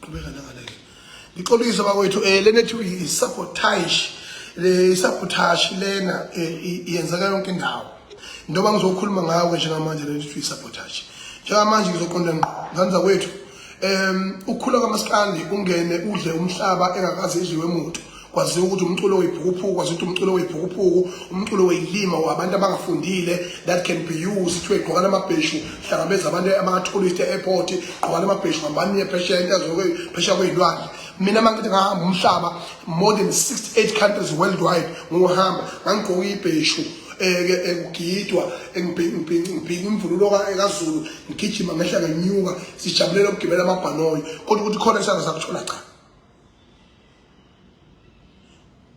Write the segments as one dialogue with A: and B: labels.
A: qhubeka ngale ngiqolisa bakwethu lenethi i-sabotage le-sabotage lena iyenzeka yonke indawo ndoba ngizokhuluma ngawe njengamanje lenethi i-sabotage njengamanje ngizoqonda ngqanza kwethu ukukhula kwaMaskandi ungene udle umhlaba engakaze idliwe umuntu kwaziwa ukuthi umculo webhukupuku kwaziwa ukuthi umculo webhukupuku umculo weyilima wabantu abangafundile that can be used to egqokana amabheshu hlangabeza abantu ama-tourist e-airport gqokana amabheshu ngambani yephesheya into phesheya kweyilwandle mina mangithi ngahamba umhlaba more than 68 countries worldwide ngohamba ngangigqoka ibheshu kugidwa ngibhika imvunulo kaZulu ngigijima ngehla ngenyuka sijabulela ukugibela amabhanoyi kodwa ukuthi khona isanga sakuthola cha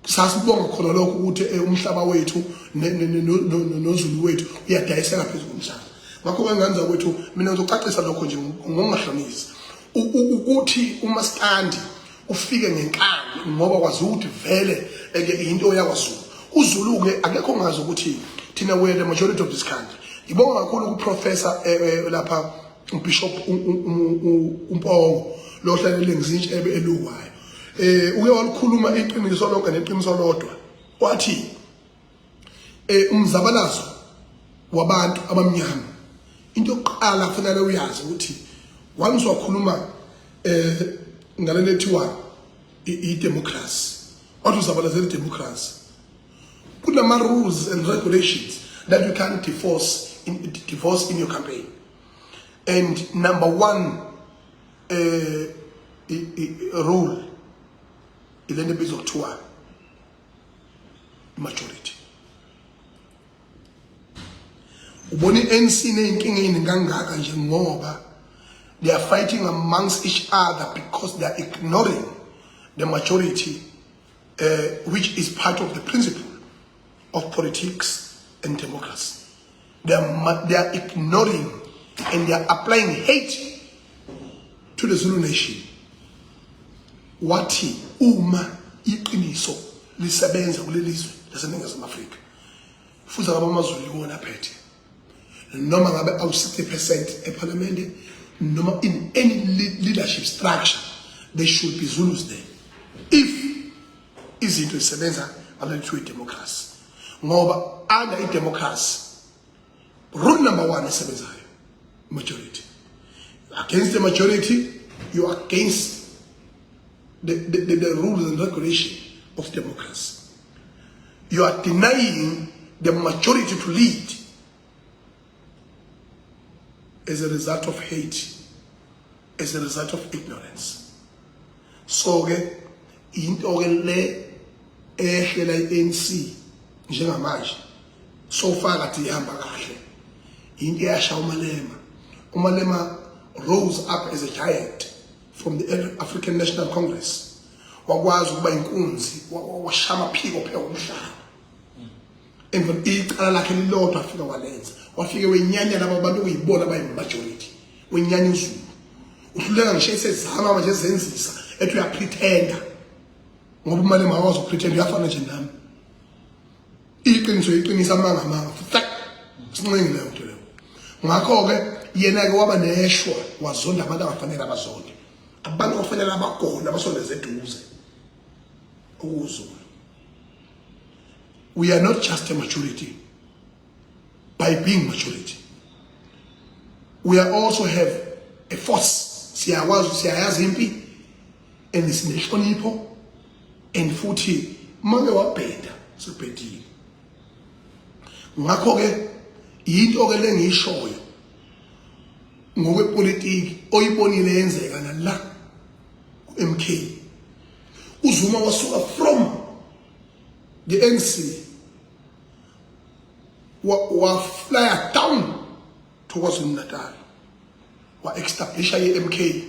A: sasibonga khona lokho ukuthi umhlaba wethu noZulu wethu uyadayisela phezulu komhlaba ngakho ngenza kwethu mina ngizocacisa lokho nje ngokungahlonisi ukuthi uMaskandi ufike ngenkani ngoba kwaziwa ukuthi vele into yakwaZulu uZulu ke akekho ngazi ukuthi thina we the majority of this country ngibonga kakhulu kuprofessor lapha uBishop uMpongo lo hlalele ngizintshe eluwayo uke walikhuluma iqiniso lonke neqiniso lodwa wathi umzabalazo wabantu abamnyama into yokuqala kufanele uyazi ukuthi once wakhuluma ngalento ethiwa i-democracy wathi uzabalazela i-democracy kunama rules and regulations that you can't divorce in your campaign and number one rule ilento ebizwa kuthiwa majority ubona i-ANC ney'nkingeni kangaka nje ngoba they are fighting amongst each other because they are ignoring the majority which is part of the principle of politics and democracy. They are ignoring and they are applying hate to the Zulu nation. Wathi uma iqiniso lisebenza kulelizwe laseNingizimu Afrika futhi abamaZulu ikona phethe noma ngabe awu 60% eParliament noma in any leadership structure there should be Zulus there if izinto zisebenza ngalethi democracy ngoba under i-democracy rule number one esebenzayo majority. Against the majority you are against the rules and regulation of democracy. You are denying the majority to lead as a result of hate, as a result of ignorance. So into le ehlela i-ANC njengamanje so far kathi ihamba kahle into yasha umalema rose up as a giant from the African National Congress wakwazi ukuba inkunzi washama phiko phela umhlaba emva icala lakhe lilodwa afika walenza wafike wenyanya laba bantu uyibona abayimajority wenyanya uZulu uhluleka ngisho esezama manje ezenzisa ethi uyapretenda ngoba umalema awazi ukupretenda uyafana nje nami iqiniso amanga sinqingi leyo nto leyo ngakho ke yena ke waba neshwa wazonda abantu abafanele abazonde abantu abafanele abagona abasondeze eduze ukuZulu. We are not just a majority by being majority. We are also have a force siyayazi impi and sinehlonipho and futhi make wabheda sibhedile ngakho ke into ke lengishoyo ngokwepolitiki oyibonile yenzeka nala MK uZuma wasuka from the ANC wa fly down to KwaZulu-Natal wa establisha i-MK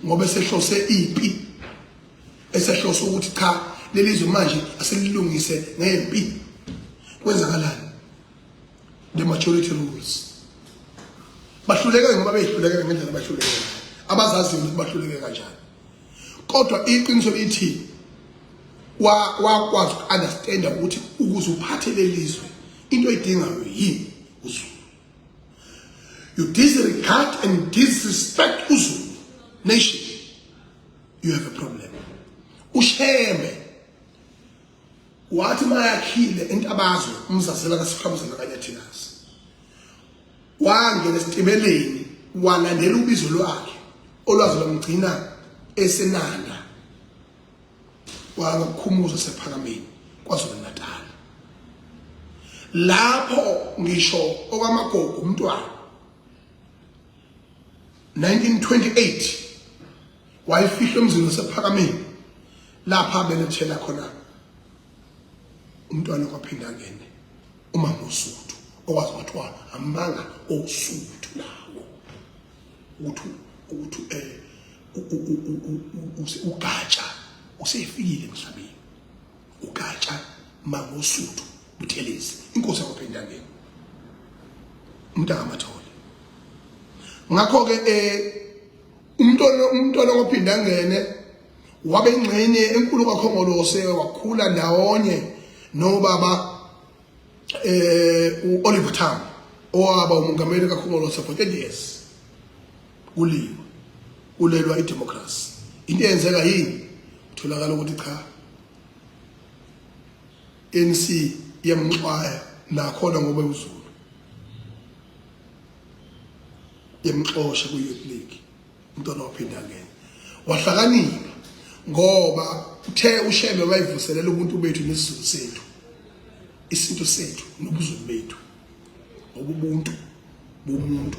A: ngoba sehlose ipi esehlose ukuthi cha lelizwe manje aselilungise ngempi kwenzakalani the majority rules bahluleke ngoba behluleke ngendlela bahluleke abazazi ukuthi bahluleke kanjani kodwa iqiniso lithi wakwazi understand ukuthi ukuze uphathe lelizwe into edingayo yini uZulu you disregard and disrespect uZulu nation, you have a problem. Ushembe wathi mayakhile entabazwe umzazela kaSikhambuzana kaNyathikazi wangena esitibeleni walandela ubizo lwakhe olwazi lomgcina esenanda wangakhumuza sephakameni KwaZulu-Natal. Lapho ngisho okwamagogo umntwana 1928 wayefihla emzini wasephakameni lapha belethela khona umntwana kwaphinda ngene umama uSuthu okwazi kwathiwa amanga oSuthu lawo ukuthi uGatsha usefikile emhlabeni, uGatsha mama uSuthu Buthelezi inkosi yakwaphinda ngene umntaka Mathole. Ngakho ke umntwana kwaphinda ngene wabe ingxenye enkulu kaKhongolose wakhula ndawonye nobaba uOliver Tambo owaba umongameli kaKhongolose for 30 years. Ulelwa idemocracy. Into eyenzeka yini utholakala ukuthi cha ANC yamxwaya nakhona ngoba uZulu yamxosha ku-Youth League umntwana waphinda ngene wahlakanipha ngoba uthe uShembe wayivuselela ubuntu bethu nesizwe sethu, isintu sethu nobuzulu bethu, obubuntu bomuntu,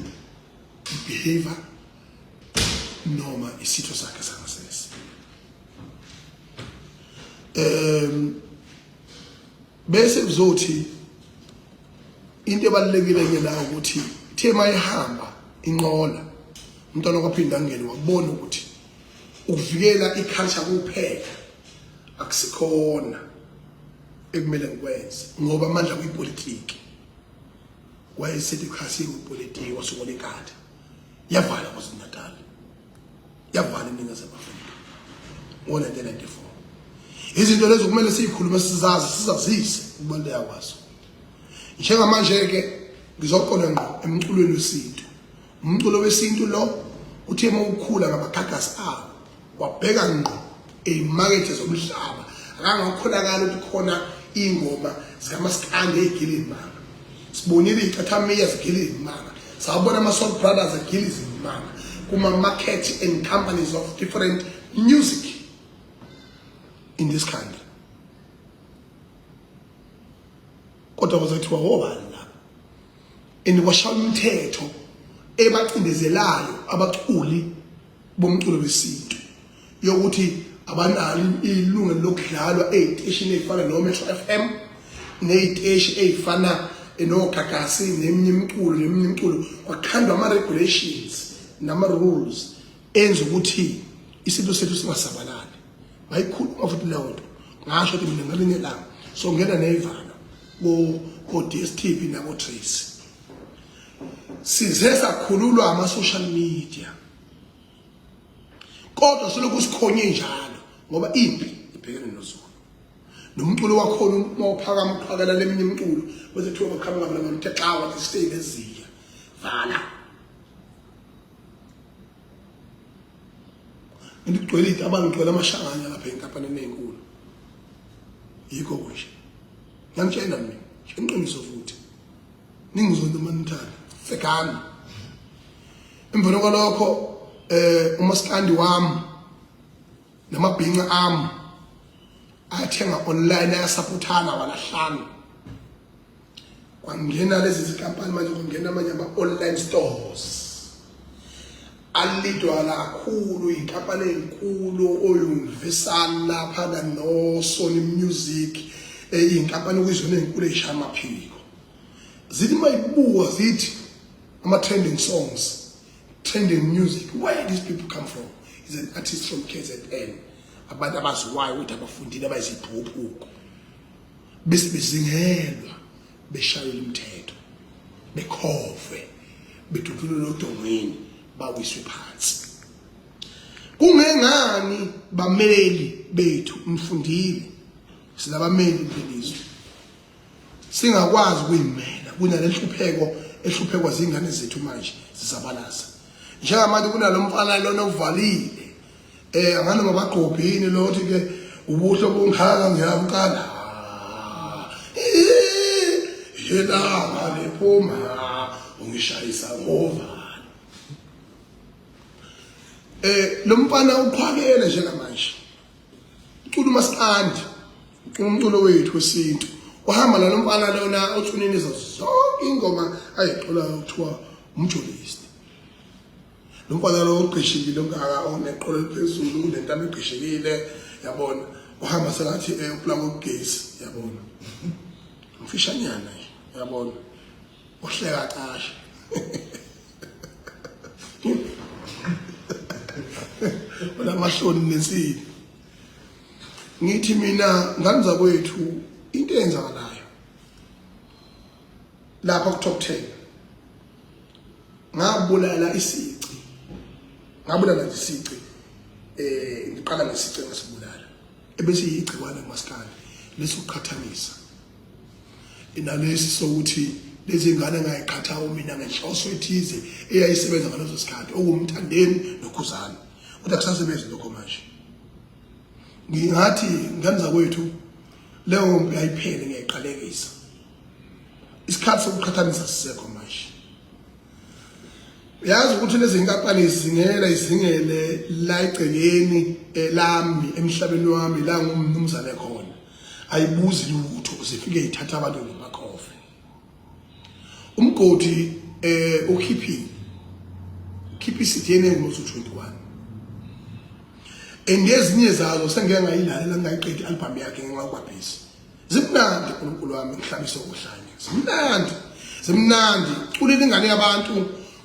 A: behavior noma isitho sakhe sangasese. Bese kuzothi into ebalekile ke la ukuthi thema ihamba inqola umntwana kwaphinda ngene wabona ukuthi ukuvikela iculture kuphela akusikhona ekumele ngikwenze ngoba amandla kuyipolitiki. Wayesethi khasi kuyipolitiki wasukole inkatha yavala KwaZulu-Natal, yavala iNingizimu Afrika ngo-1994. Izinto lezo kumele siyikhulume sizazise ukubaluleka kwazo. Njengamanje ke ngizoqona ngqo emculweni wesintu. Umculo wesintu lo uthe uma ukhula ngamagagasi awo wabheka ngqo ezimakethe zomhlaba akangakholakala ukuthi khona ingoma zikaMaskandi egila izimanga. Sibonile iChathamiya zigila izimanga, sabona ama-Soul Brothers egila izimanga kuma-market and companies of different music in this country. Kodwa kuzothiwa wobani la and kwashaya umthetho ebacindezelayo abaculi bomculo wesintu yokuthi abanalo ilungelo lokudlalwa eziteshini ezifana noMetro FM neziteshi ezifana noGagasi neminye imculo kwakhandwa ama-regulations nama-rules enza ukuthi isintu sethu singasabalali. Ngayikhuluma futhi leyo nto ngasho ukuthi mina ngelinye ilanga so ngena nevana ko-DSTV nako-Trace size sakhululwa ama-social media kodwa selokhu sikhonye njalo ngoba impi ibhekene noZulu nomculo wakhona mawuphakama uqhakela leminye imculo bese thiwa bakhamba ngabona ngathi xa wathi stay leziya vala ngigcwele abangigcwele amashanganya lapha enkampanini enkulu yikho nje ngiyangitshela mina ngiqiniso futhi ningizonto manithanda sekani emvelo kwalokho uMaskandi wami namabhinqa ami athenga online ayasupportana walahlanu kwangena lezi zinkampani manje kungena amanye ama-online stores alidwa kakhulu inkampani enkulu o-Universal lapha no-Sony Music inkampani okuyizona ezinkulu ezishaya amaphiko zithi mayibuka zithi ama-trending songs, trending music, where these people come from? He's an artist from KZN. Abantu abaziwayo ukuthi abafundile abayizibhubhuko bese bezingelwa beshayela umthetho bekhove bedudulula odongweni bawiswe phansi. Kungengani bameli bethu umfundile silabameli belizwe singakwazi ukuyimela kunale nhlupheko ehluphe kwazi ingane zethu manje zizabalaza njengamanje kunalo mfana lona uvalile angane ngabagqobhini lothi ke ubuhle bongkhaka ngiyamqala yena ngalephuma ungishayisa ngova lo mfana uqhwakele njengamanje uculo masikandi umculo wethu wesintu uhamba nalo mfana lona othunini zonke ingoma ayiqola ukuthiwa umjolist lo mfana lo uqeshile ngaka oneqolo phezulu kunentamo eqeshekile yabona uhamba sekathi uplug ugesi yabona umfishanyana yabona uhleka cashe wala mahloni nesini ngithi mina nganza kwethu into eyenzakalayo lapha ku top 10 ngabulala isici ngiqala ngesici ngasibulala ebese yigciwane maskani lesukukhathalisa inalesi sokuthi lezi ngane ngayiqhatha mina ngenhloso ethize eyayisebenza ngalezo sikhathi okumthandeni nokhuzana kodwa kusasebenza lokho manje ngingathi nganza kwethu leyo mpi ayiphele ngiyayiqalekisa isikhathi sokuqhathanisa sisekho manje yazi ukuthi lezi inkampani izingele la egcekeni lami emhlabeni wami la ngumnumzane khona ayibuzi lutho zifike ithatha abantu ngemakhofe umgodi ukhiphi sithene ngomuso 21 engezinye zazo sengeke ngayilalela ngayiqedi album yakhe ngingakwaphisi zimnandi uNkulunkulu wami ngihlabise ukuhlanya zimnandi culile ingane yabantu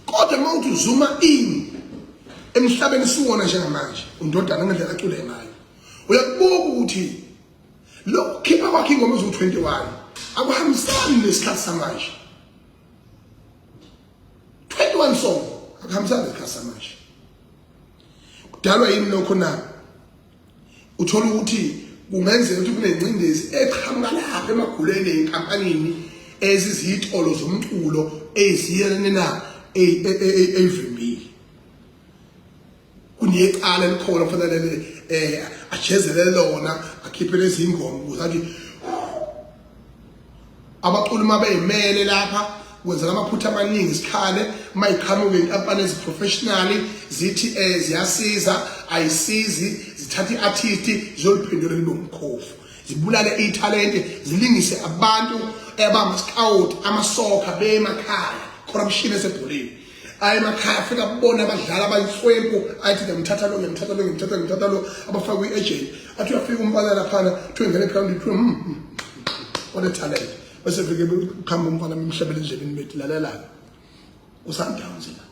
A: kodwa mawuthi uzuma in emhlabeni siwona njengamanje undodana ngendlela acule ngayo uyakubuka ukuthi lo khipha kwakhe ingoma ezo21 akuhambisani nesikhathi samanje 21 song akuhambisani nesikhathi samanje kudalwa yini lokho na uthola ukuthi kungenzeka ukuthi kunencindezi eqhamuka lapha emaguleni enkampanini ezizitolo zomculo eziyelene na evimbili kuniyecala likhona kufanele ajezelele lona akhiphe lezi ingoma ukuthi abaculi mabeyimele lapha kwenzeka amaphutha amaningi isikhale mayiqhamuke inkampani eziprofessionally zithi ziyasiza ayisizi zithatha iartist zoliphendula lomkhofu zibulale italent zilingise abantu abama-scout amasoka bemakhaya corruption esebholeni emakhaya fika kubona abadlala abayiswempu ayithi ngimthatha lo abafaka i-agent athi uyafika umfana laphana kuthiwe ngene phambili kuthiwe what a talent bese fike kuhamba umfana emhlabeni endlebeni bethi lalela uSundowns la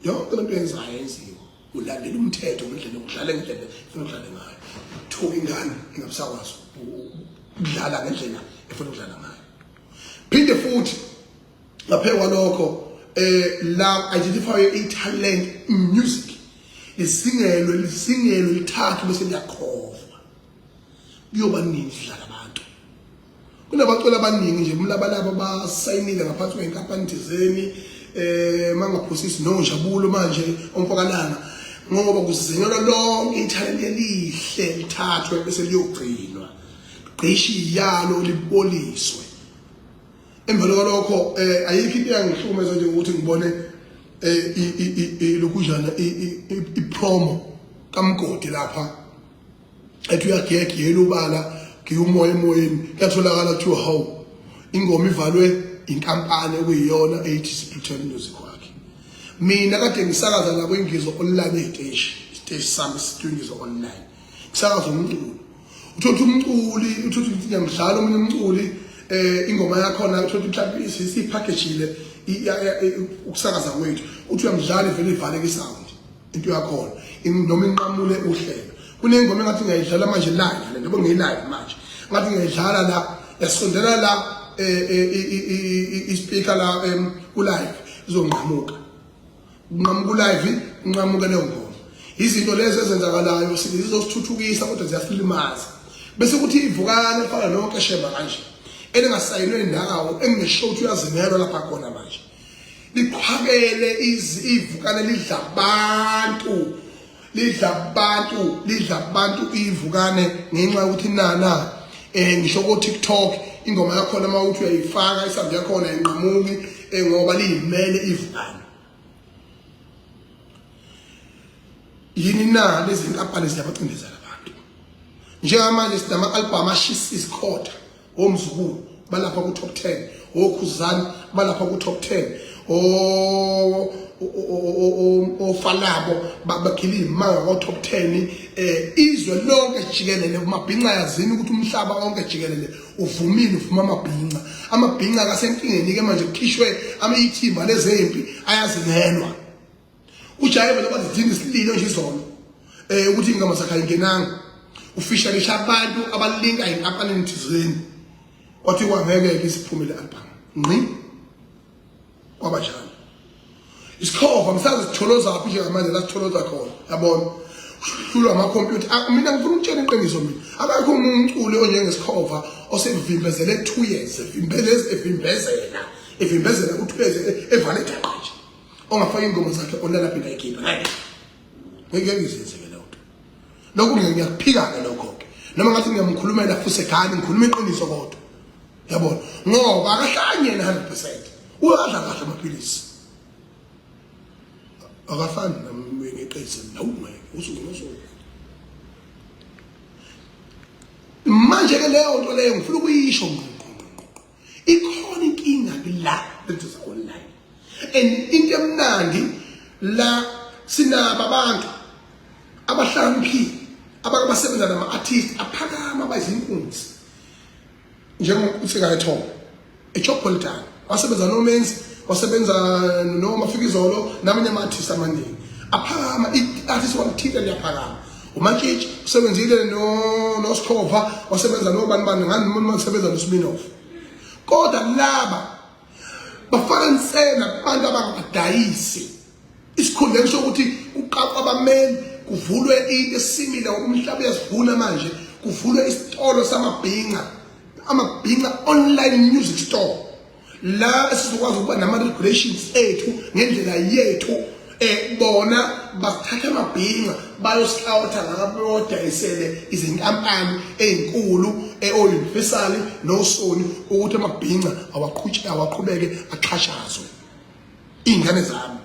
A: yonke lento yenzayo yenziwe ulandela umthetho ngendlela udlala ngendlela efuna udlale ngayo thuka ingane ingabusakwazi ukudlala ngendlela efuna ukudlala ngayo phinde futhi ngaphekwa lokho la identify i-talent in music lisingelo lithathu bese liyakhofa kuyoba ningi sidlala abantu kunabaculi abaningi nje umlabalaba basayinile ngaphansi kwenkampani thizeni mangaphosisi noNjabulo manje omfokalana ngoba kuzinyelwa lonke italent elihle lithathwe bese liyogcinwa gqishi yalo liboliswe emvelo lokho ayikho into yangihlumeza nje ukuthi ngibone lokujana ipromo kaMgodi lapha ethi uyagege yelubala ngiyumoya emoyeni kuyatholakala kuthiwa hawu ingoma ivalwe inkampani ekuyiyona ethi Sipritoni Music wakhe mina kade ngisakaza labo Ingizwe online stage sami Ingizwe online ngisakaza umculo uthothi umculi uthothi ngiyamdlala omunye umculi ingoma yakhona uthothi mhlawumbe isipackagile ukusakaza kwethu uthi uyamdlala vele ivaleke isound into yakhona noma inqamule uhlelo kunengoma engathi ngiyayidlala manje live njengoba ngiyilive manje ngathi ngiyidlala la yasondela la ispeaker la ku-live izonqamuka live inqamuka leyo ngoma izinto lezi ezenzakalayo sizosithuthukisa kodwa ziyasilimaza bese kuthi ivukana efana nonke sheba kanje elingasayinwe ndawo engisho ukuthi uyazingelwa lapha khona manje liqhakele ivukane lidla abantu ivukane ngenxa ukuthi nana ngisho ko TikTok ingoma yakho uma uthi uyayifaka isandi yakho ayinqamuki ngoba liyimele ivukane yini na lezi inkampani ziyabacindezela abantu njengamanje sidama album ashisi isikhotha omzukulu balapha ku top 10 okhuzani balapha ku top 10 ofalabo bakhila imanga ku top 10 izwe lonke jikelele umabhinqa yazini ukuthi umhlaba wonke jikelele uvumile uvuma amabhinqa akasenkingeni ke manje kukhishwe ithimba lezempi ayazingelwa ujayibe loba zidinga isililo nje izolo ukuthi ingoma zakhe ayingenanga ufishalisha abantu abalinka inkampani thizeni wathi kwangeke isiphumele album ngqi kwabanjani isikhova msazi sitholoza laphi njengamanje la sitholoza khona yabona hlulwa ama computer mina ngifuna ukutshela iqiniso mina akakho umculi onjengesikhova osevimbezele 2 years evimbezela u2 years evale iqhaqa ongafaka ingoma zakhe onala phela ekhipha ngeke ngizenzeke lokho ngiyakuphika ke lokho ke noma ngathi ngiyamkhulumela futhi ekhani ngikhuluma iqiniso kodwa yabona ngoba akahlanye yena 100% uyadla kahle amaphilisi akafani nami ngeqiniso nawungeke usuku manje ke leyo nto leyo ngifuna ukuyisho ikhona inkinga la lethusa online and into emnandi la sinaba abantu abahlakaniphile abasebenza nama-artist aphakama abayizinkunzi njengokuthi kayethoma eChopolitan wasebenza noMenzi wasebenza noMafikizolo namanye ama-artist amaningi aphakama i-artist wangithile liyaphakama uMantshitshi usebenzile noSkhova wasebenza nobani ngani noma usebenza noSminoff kodwa laba bafaka insena abantu abangabadayisi isikhundleni sokuthi uqaqwa abameli kuvulwe into esimile umhlaba uyasivuna manje kuvulwe isitolo amabhinqa online music store la esizokwazi ukuba nama regulations ethu ngendlela yethu bona bathatha amabhinqa bayoscouta ngabodayisele izinkampani ezinkulu Universal noSony ukuthi amabhinqa awaqhubeke aqhashazwe ingane zami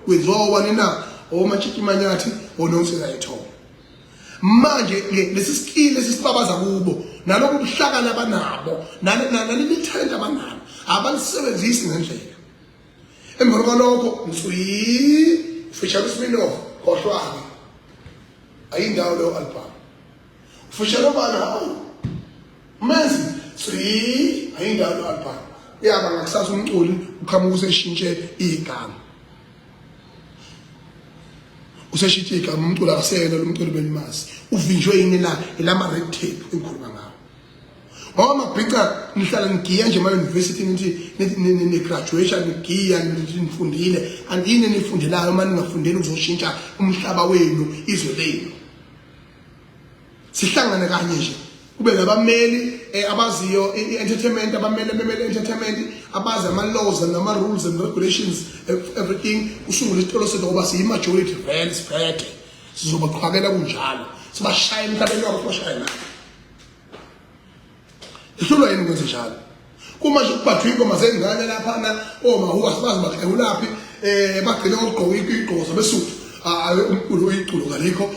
A: kwenziwa wani na oMantshitshi Manyathi oNomsela Yethoma manje lesi skill esisibabaza kubo nalobu buhlakana abanabo naleli talent abanalo abalisebenzisi ngendlela emva kwalokho ngisuyi feature uSminoff khohlwayo ayindawo leyo album feature bana Menzi suyi ayindawo leyo album yaba ngakusasa umculi uqhamuka useshintshe igama useshithika umculi akasena lo mculi belimazi uvinjwe yini la elama red tape engikhuluma ngawo ngoba mabhinqa nihlala ngiya nje university ni graduation ngiya nifundile andine nifundelayo manje ngafundela ukuzoshintsha umhlaba wenu izwe lenu sihlangane kanye nje kube nabameli abaziyo entertainment abameli entertainment abazi ama laws and ama rules and regulations everything usungule isitolo sethu ngoba siyi majority vele siphethe sizobaqhakela kunjalo sibashaya emhlabeni wabo sibashaya nabo ihlulwa yini kwenze njalo kuma nje kubathwa ingoma zengane lapha na omahuka sibazi baqhewulaphi bagcina ngokugqoka igqozo besuthu umculo oyiculo kalikho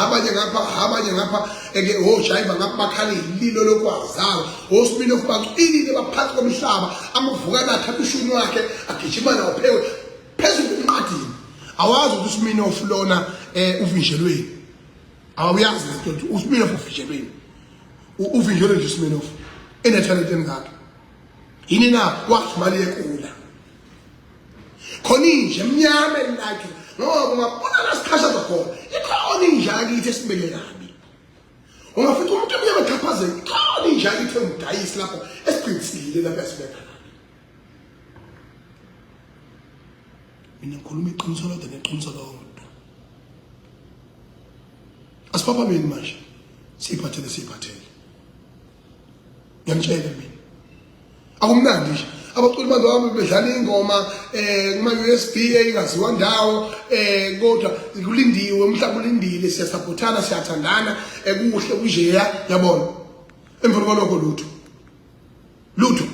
A: abanye ngapha eke ojayiva ngapha bakhala ililo lokwazala oSminoff bacilile baphansi komhlaba amavukana athatha ushuni wakhe agijima nawo phezulu enqadini awazi ukuthi uSminoff lona uvinjelweni awuyazi ukuthi uSminoff uvinjelweni uvinjelwe nje uSminoff enetalent engakho yini na wathi mali ekula khona nje emnyama like ngoba ungabona lasikhashaza khona ikhona injaki ithi esibeke kabi ungafika umuntu emnyama echaphazela ikhona injaki ithi ngidayisi lapho esiqinisile lapho esibeka kabi mina ngikhuluma iqiniso lodwa neqiniso lodwa asiphaphambili manje siphathele ngiyamtshela mina akumnandi nje abaculi manje bahambe bedlala ingoma kuma USB engaziwa ndawo kodwa kulindiwe umhlaba ulindile siyasapothana siyathandana kuhle kujeya yabona emveni kwalokho lutho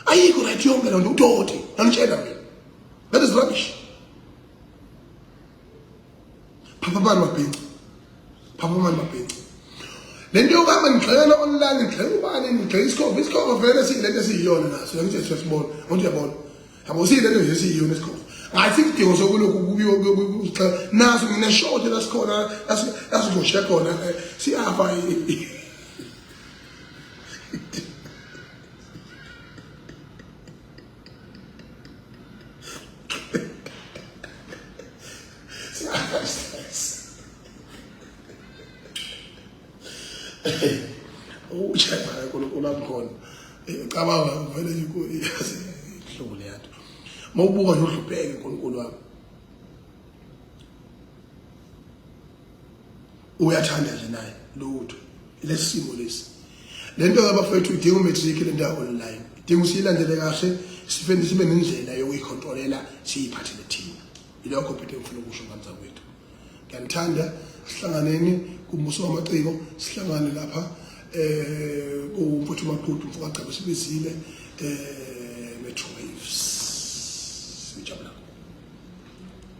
A: ayikho right yonke lento utoti ngitshela mina that is rubbish. Papa man mabhinci lento yokuhamba ngixela online ngixela ubani ngixela isikhovo vele siyilento esiyiyona naso ngithe siyasibona ukuthi uyabona yabo siyilento nje esiyiyona isikhovo ngathi idingo sokulokhu naso ngine short lasikhona asigoshe khona siyafa ucheba kulakho cabanga vele ihlobo leyanto mawubuka nje uhlupheke uNkulunkulu wami uyathanda nje naye lutho lesimo lesi lento abafethu idinga umatric le ndawo online idinga usilandele kahle sifende sibe nendlela yokuyicontrolela siyiphathele thina ilokho phethe ngifuna ukusho ngamzakwethu ngiyanithanda sihlanganeni kumbuso wamaciko sihlangane lapha kumfuthu maqhudu mfaka gcaba sibizile Metro Waves.